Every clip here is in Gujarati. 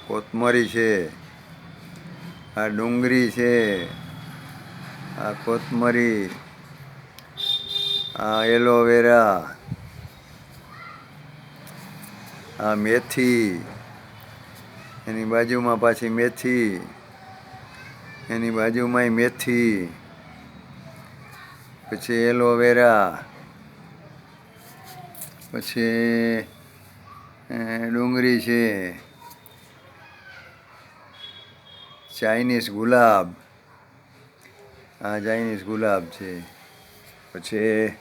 કોથમરી છે, આ ડુંગળી છે, આ કોથમરી, આ એલોવેરા, આ મેથી, એની બાજુમાં પાછી મેથી, એની બાજુમાંય મેથી, પછી એલોવેરા, પછી ડુંગળી છે, ચાઇનીઝ ગુલાબ, આ ચાઇનીઝ ગુલાબ છે, પછી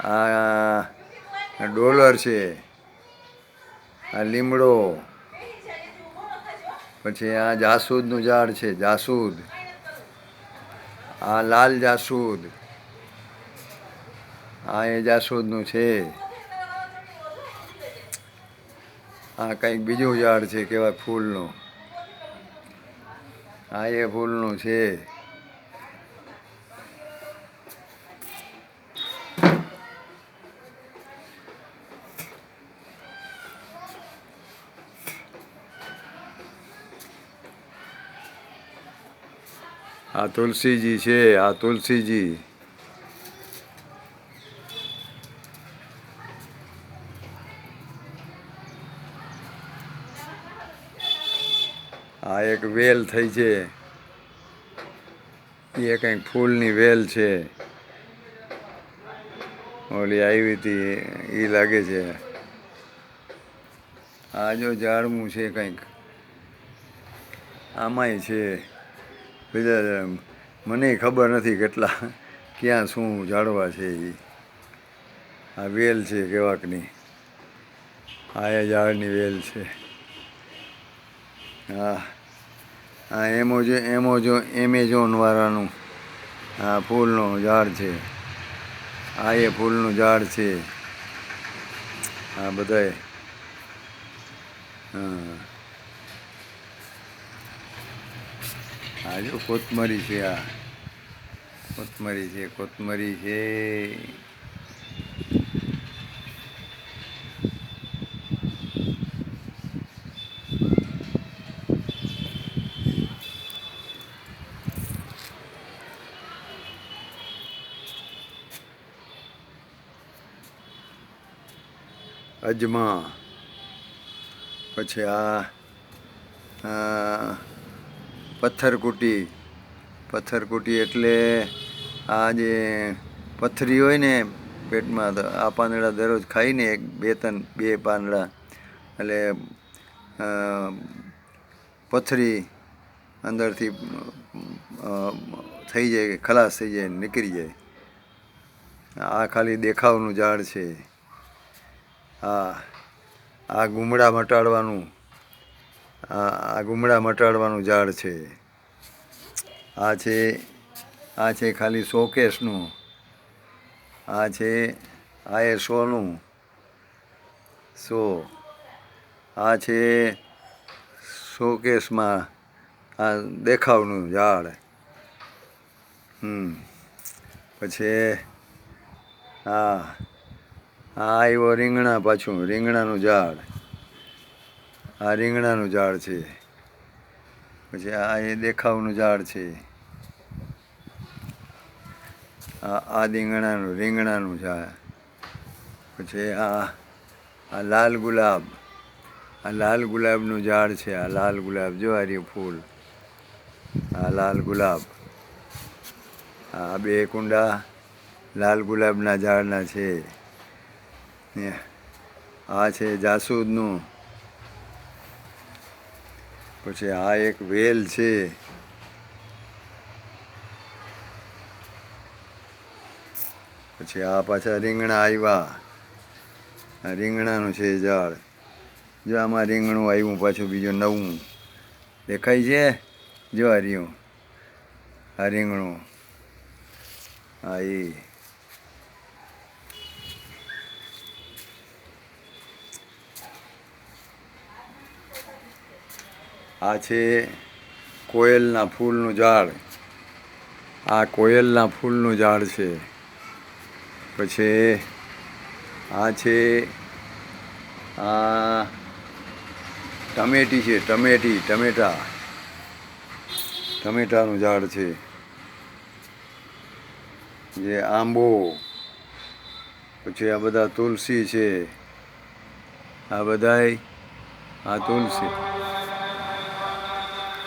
આ ડોલર છે, આ લીમડો, પછી આ જાસૂદનું ઝાડ છે, જાસૂદ, આ લાલ જાસૂદ, આ એ જાસૂદનું છે, આ કંઈક બીજું ઝાડ છે કેવાય ફૂલનું, આ એ ફૂલનું છે. આ તુલસીજી છે, આ તુલસીજી, આ એક વેલ થઈ છે, એ કંઈક ફૂલની વેલ છે, ઓલી આવી હતી એ લાગે છે. આ જો ઝાડવું છે કંઈક, આમાંય છે બીજા, મને ખબર નથી કેટલા ક્યાં શું ઝાડવા છે એ. આ વેલ છે કેવાકની, આ એ ઝાડની વેલ છે. હા, આ એમેઝોન વાળાનું આ ફૂલનું ઝાડ છે, આ એ ફૂલનું ઝાડ છે, આ બધાય. હા, આ જો કોથમરી છે, આ કોથમરી છે, કોથમરી છે. અજમા, પછી આ પથ્થરકુટી, પથ્થરકુટી એટલે આ જે પથરી હોય ને પેટમાં, આ પાંદડા દરરોજ ખાઈને બે પાંદડા એટલે પથરી અંદરથી થઈ જાય, ખલાસ થઈ જાય, નીકળી જાય. આ ખાલી દેખાવનું ઝાડ છે. આ ગુમડા મટાડવાનું, આ ગુમડા મટાડવાનું ઝાડ છે. આ છે ખાલી શોકેસનું, આ છે આ એ શોનું શો, આ છે શોકેસમાં આ દેખાવનું ઝાડ. પછી આ આવ્યો રીંગણા, પાછું રીંગણાનું ઝાડ, આ રીંગણાનું ઝાડ છે. પછી આ એ દેખાવનું ઝાડ છે, આ રીંગણાનું ઝાડ. પછી આ લાલ ગુલાબ, આ લાલ ગુલાબનું ઝાડ છે, આ લાલ ગુલાબ જો આ રહ્યું ફૂલ, આ લાલ ગુલાબ. આ બે કુંડા લાલ ગુલાબના ઝાડના છે. આ છે જાસૂદનું. પછી આ એક વેલ છે, પછી આ પાછા રીંગણા આવ્યા, આ રીંગણાનું છે ઝાડ. જો આમાં રીંગણું આવ્યું પાછું બીજું નવું દેખાય છે, જો આ રહ્યું આ રીંગણું. હા એ આ છે કોયલના ફૂલનું ઝાડ, આ કોયલના ફૂલનું ઝાડ છે. પછી આ છે આ ટમેટી છે, ટમેટાનું ઝાડ છે. જે આંબો, પછી આ બધા તુલસી છે, આ બધાય આ તુલસી